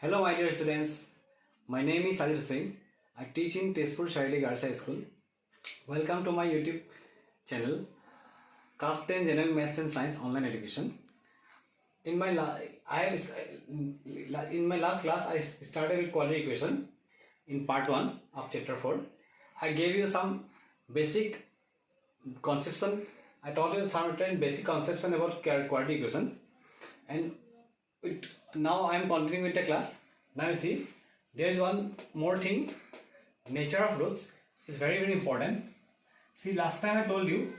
Hello, my dear students. My name is Sajid Singh. I teach in Tezpur Shaili Girls High School. Welcome to my YouTube channel, Class 10 General Maths and Science Online Education. In my last class, I started with quadratic equation in part 1 of chapter 4. I gave you some basic conception. I taught you some basic conception about quadratic equation, and now I am continuing with the class. Now you see, there is one more thing. Nature of roots is very important. See, last time I told you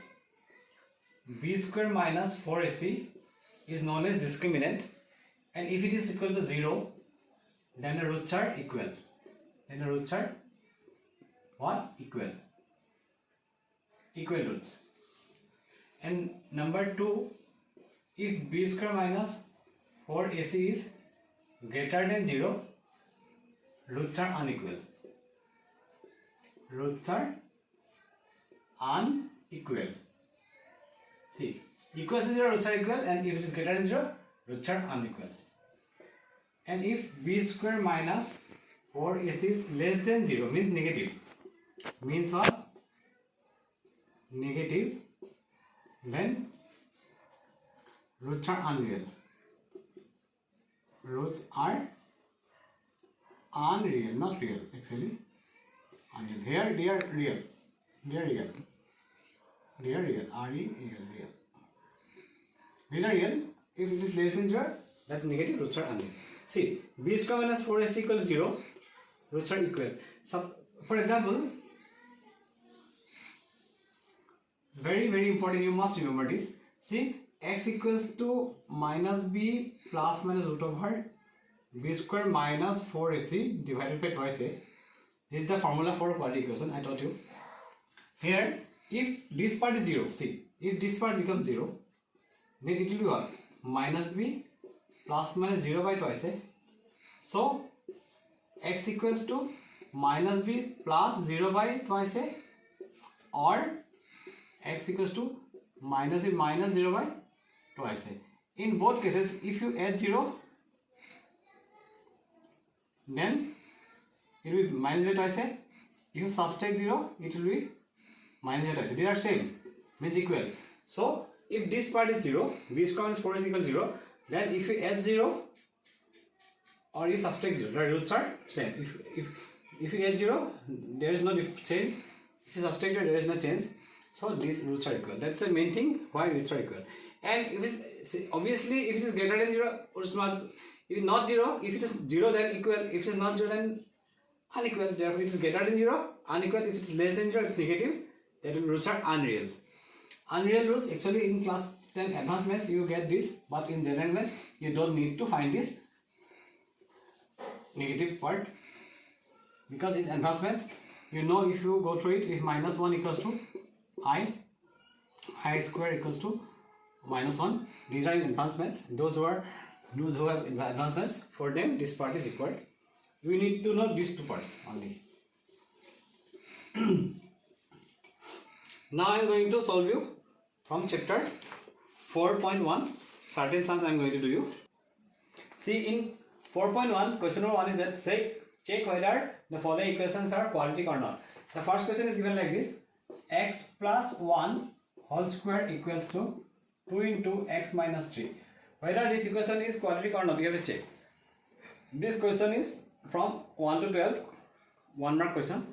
b square minus 4ac is known as discriminant, and if it is equal to 0, then the roots are equal. Equal roots. And number 2, if b square minus 4ac is greater than 0, roots are unequal. See, equal to 0, roots are equal, and if it is greater than 0, roots are unequal. And if b square minus 4ac is less than 0, means negative. Means what? Negative. Then roots are unreal. Roots are unreal, not real actually. Unreal. Here they are real. They are real. Real. These are real. If it is less than 0, that's negative. Roots are unreal. See, b square minus 4ac equals 0. Roots are equal. So, for example, it's very important. You must remember this. See, x equals to minus b plus minus root over b square minus 4ac divided by twice a. This is the formula for quadratic equation I taught you. Here, if this part is 0, see, if this part becomes 0, then it will be what? Minus b plus minus 0 by twice a. So, x equals to minus b plus 0 by twice a, or x equals to minus b minus 0 by twice a. In both cases, if you add 0, then it will be minus 0 twice a. If you subtract 0, it will be minus 0 twice a. They are same, means equal. So, if this part is 0, b square minus 4 is equal to 0, then if you add 0 or you subtract 0, the roots are same. If you add 0, there is no change. If you subtract 0, there is no change. So, these roots are equal. That's the main thing why roots are equal. And if it's, obviously, if it is greater than 0, it's not. If it is not 0, if it is 0, then equal. If it is not 0, then unequal. Therefore, it is greater than 0, unequal. If it is less than 0, it is negative. That roots are unreal. Unreal roots, actually in class 10 advanced maths you get this, but in general maths you don't need to find this negative part, because in advanced maths, you know, if you go through it, if minus 1 equals to I square equals to minus 1. These are in advanced maths. Those who have advanced maths, for them this part is required. We need to know these two parts only. Now I am going to solve you from chapter 4.1. Certain sums I am going to do you. See, in 4.1, question number 1 is that check whether the following equations are quadratic or not. The first question is given like this: x plus 1 whole square equals to 2 into x minus 3. Whether this equation is quadratic or not, you have to check. This question is from 1 to 12, 1 mark question.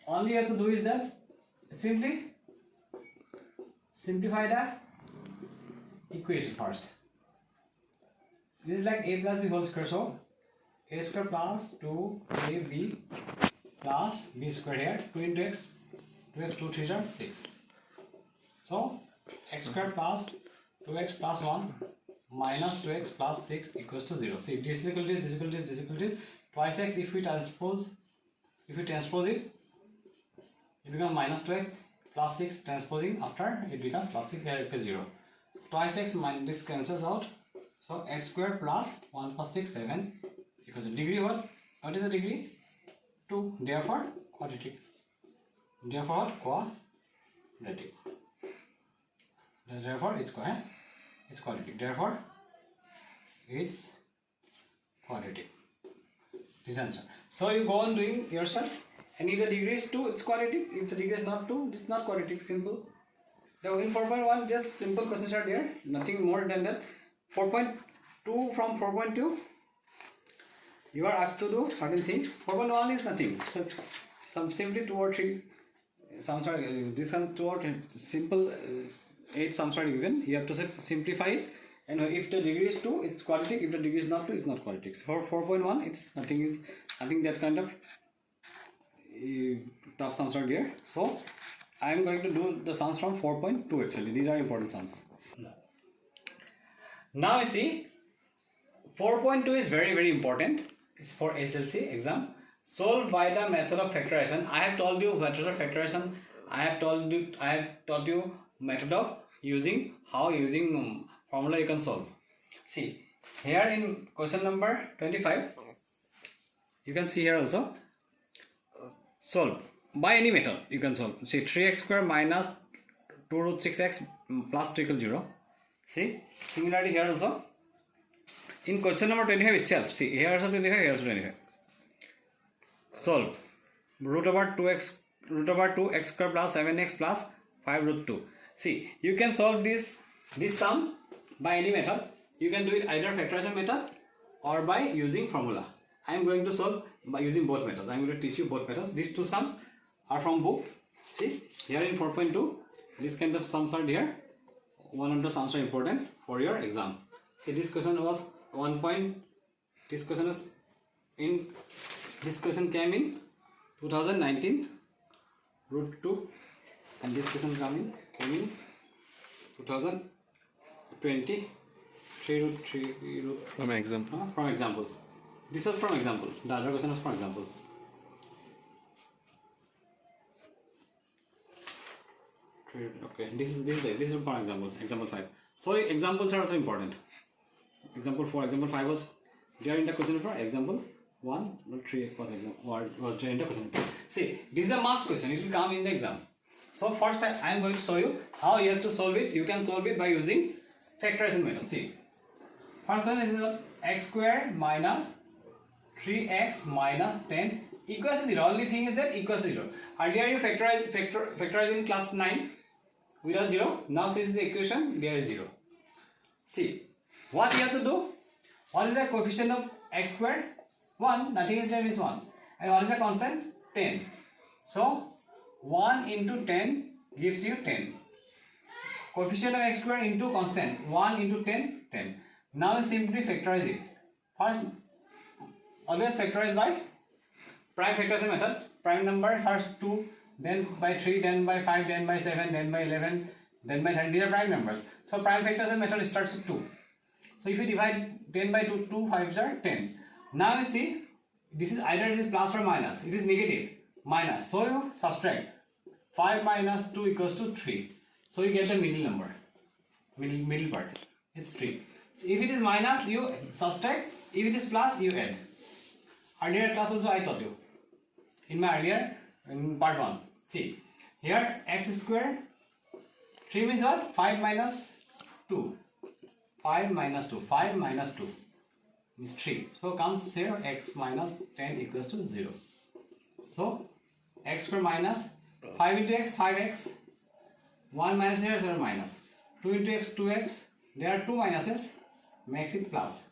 All you have to do is that simply simplify the equation first. This is like a plus b whole square, so a square plus 2ab plus b square here, 2 into x, 2x, 2 3 are 6. So x square plus 2x plus 1 minus 2x plus 6 equals to 0. See, this is equal to this equal to this. Twice x, if we transpose it, it becomes minus 2x plus 6, transposing after it becomes plus 6, here it is 0. Twice x minus this cancels out. So x square plus 1 plus 6, 7 equals to degree what? What is the degree? 2. Therefore quadratic. Therefore quadratic. Therefore it's quadratic. Therefore it's quadratic. This answer. So you go on doing yourself. And if the degree is 2, it's quadratic. If the degree is not 2, it's not quadratic. Simple. Now in 4.1, just simple questions are there. Nothing more than that. 4.2 from 4.2, you are asked to do certain things. 4.1 is nothing. So some simply 2 or 3 sums are this one 2 or 3 simple 8 sums are given. You have to simplify it. And if the degree is 2, it's quadratic. If the degree is not 2, it's not quadratic. So for 4.1, it's nothing that kind of tough sums are there. So I am going to do the sums from 4.2 actually. These are important sums. Now you see 4.2 is very important. It's for SLC exam. Solved by the method of factorization. I have told you method of factorization. I have taught you method of using formula you can solve. See here in question number 25, you can see here also solve by any method you can solve. See 3x square minus 2 root 6x plus 2 equals 0. See similarly here also in question number 25 itself. See here also 25, here also 25. Solve root over 2x square plus 7x plus 5 root 2. See you can solve this sum by any method. You can do it either factorization method or by using formula. I am going to solve by using both methods. I am going to teach you both methods. These two sums are from book. See here in 4.2, this kind of sums are there. One of the sums are important for your exam. See this question was this question came in 2019 root 2, and this question came in 2020 3 root 3 root from example. From example. This was from example. The other question was from example. Okay, this is for example. Example 5. So examples are also important. Example 4, example 5 was there in the question paper. Example 1, 3 was there in the question paper. See, this is a must question. It will come in the exam. So first I am going to show you how you have to solve it. You can solve it by using factorization method. See, first one is x square minus 3x minus 10 equals to 0. Only thing is that equals to 0. Earlier you factorized in class 9 without 0. Now since the equation there is 0. See, what you have to do? What is the coefficient of x square? 1. Nothing is there, means 1. And what is the constant? 10. So 1 into 10 gives you 10. Coefficient of x square into constant 1 into 10, 10. Now we simply factorize it. First, always factorize by prime factorization method. Prime number first 2, then by 3, then by 5, then by 7, then by 11, then by 30. These are prime numbers. So prime factorization method starts with 2. So if you divide 10 by 2, 2 5s are 10. Now you see, this is either it is plus or minus. It is negative, minus. So you subtract 5 minus 2 equals to 3. So you get the middle number, middle part. It's 3. So if it is minus, you subtract. If it is plus, you add. Earlier class also I taught you. In part 1. See, here x square, 3 means what? 5 minus 2. 5 minus 2. 5 minus 2 means 3. So comes here x minus 10 equals to 0. So x square minus 5 into x, 5x. 1 minus 0, 0 minus. 2 into x, 2x. There are 2 minuses. Makes it plus.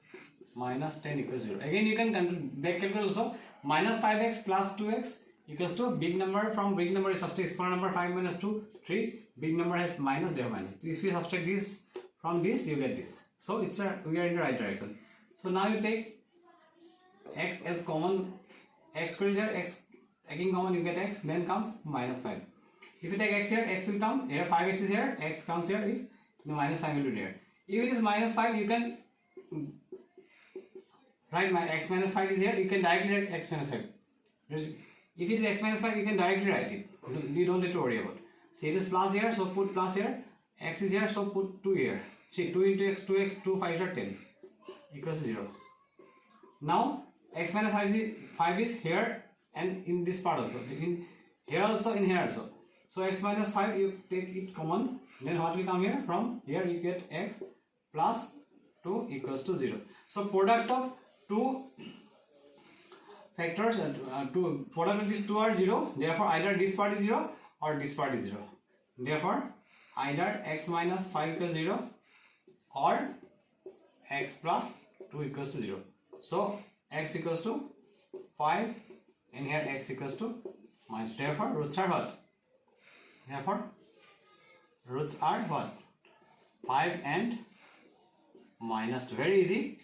Minus 10 equals 0. Again you can back calculate also. Minus 5x plus 2x equals to big number. From big number is subtract small number. 5 minus 2, 3. Big number has minus, there minus. If you subtract this from this, you get this. So we are in the right direction. So now you take x as common. X square is here. X taking common, you get x. Then comes minus 5. If you take x here, x will come. Here 5x is here. X comes here. If the minus 5 will be there. If it is minus 5, you can write x minus 5 is here. You can directly write x minus 5. If it is x minus 5, you can directly write it. You don't need to worry about it. See, it is plus here, so put plus here. X is here, so put 2 here. See, 2 into x, 2x, 2 5s are 10 equals 0. Now x minus 5 is here and in this part also. In here also, in here also. So x minus 5, you take it common. Then what will come here? From here you get x plus 2 equals to 0. So product of two factors, two product of these two are 0. Therefore, either this part is 0 or this part is 0. Therefore, either x minus 5 equals 0 or x plus 2 equals to 0. So, x equals to 5 and here x equals to minus. Therefore, roots are what? Therefore, roots are what? 5 and minus 2. Very easy.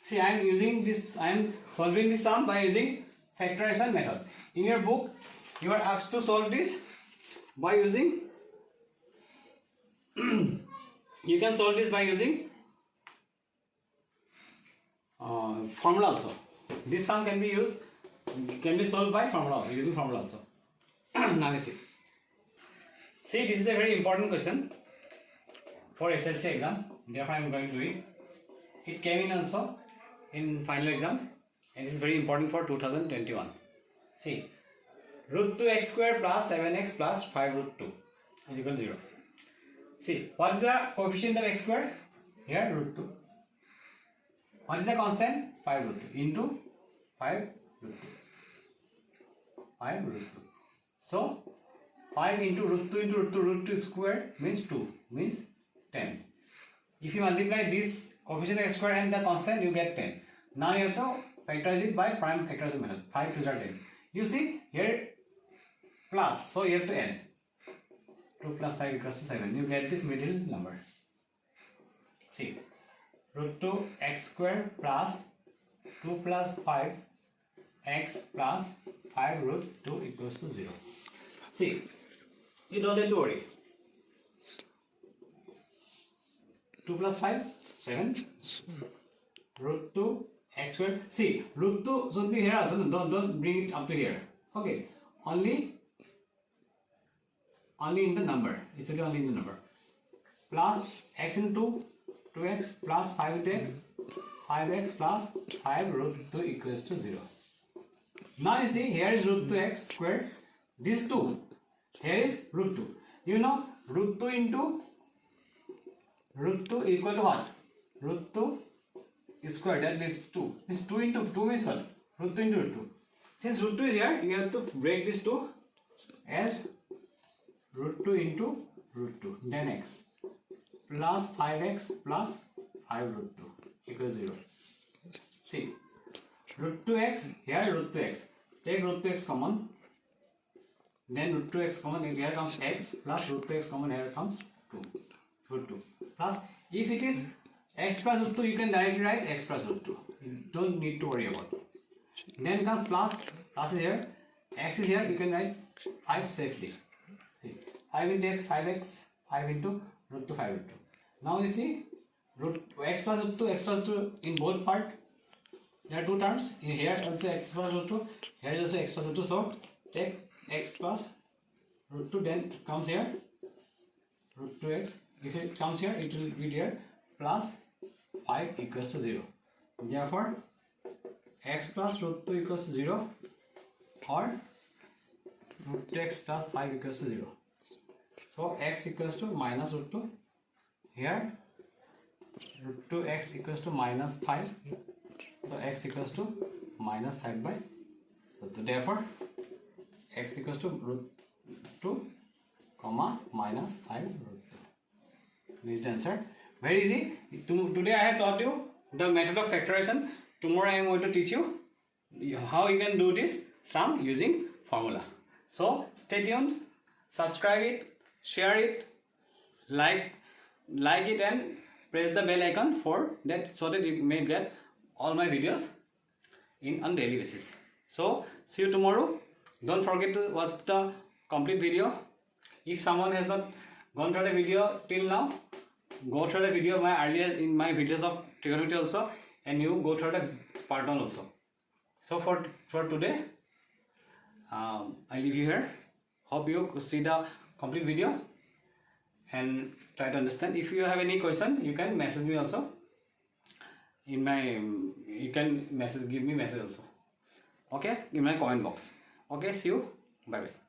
See, I am using this, I am solving this sum by using factorization method. In your book, you are asked to solve this by using you can solve this by using formula also. This sum can be used, can be solved by formula also, using formula also. Now you see. See, this is a very important question for SLC exam. Therefore, I am going to do it. It came in also in final exam, and this is very important for 2021. See, root 2x square plus 7x plus 5 root 2 is equal to 0. See, what is the coefficient of x square? Here, root 2. What is the constant? 5 root 2 into 5 root 2. 5 root 2. So, 5 into root 2 into root 2 square means 2, means 10. If you multiply this coefficient of x square and the constant, you get 10. Now you have to factorize it by prime factorization method. 5 to 10. You see, here plus, so you have to add. 2 plus 5 equals to 7. You get this middle number. See, root 2 x square plus 2 plus 5 x plus 5 root 2 equals to 0. See, you don't have to worry. 2 plus 5, 7. Root 2 x square. See, root 2 should be here also. Don't bring it up to here. Okay. Only in the number. It should be only in the number. Plus x into 2x plus 5 into x. 5x plus 5 root 2 equals to 0. Now you see, here is root 2x square. This 2. Here is root 2. You know, root 2 into root 2 equal to what? Root 2 square, that is 2. Means 2 into 2 means what? Root 2 into root 2. Since root 2 is here, you have to break this 2 as root 2 into root 2. Then x plus 5x plus 5 root 2 equals 0. See, root 2x, here root 2x. Take root 2x common. Then root 2x common, here comes x plus root 2x common, here comes 2. Root 2. Plus, if it is x plus root 2, you can directly write x plus root 2. You don't need to worry about it. Then comes plus is here, x is here, you can write 5 safely. See, 5 into x, 5x, 5 into root 2, 5 root 2. Now you see, root x plus root 2, x plus 2 in both part. There are two terms. In here also x plus root 2, here is also x plus root 2. So, take x plus root 2, then comes here, root 2x. If it comes here, it will be here, plus 5 equals to 0. Therefore, x plus root 2 equals to 0 or root 2x plus 5 equals to 0. So, x equals to minus root 2. Here, root 2x equals to minus 5. So, x equals to minus 5 by root 2. Therefore, x equals to root 2 comma minus 5 root 2. This is the answer. Very easy. Today I have taught you the method of factorization. Tomorrow I am going to teach you how you can do this sum using formula. So stay tuned, subscribe it, share it, like it and press the bell icon for that, so that you may get all my videos on daily basis. So see you tomorrow. Don't forget to watch the complete video. If someone has not gone through the video till now, go through the video in my videos of trigonometry also, and you go through the part 1 also. So for today, I leave you here. Hope you see the complete video and try to understand. If you have any question, you can message me also. You can give me message also. Okay, in my comment box. Okay, see you. Bye bye.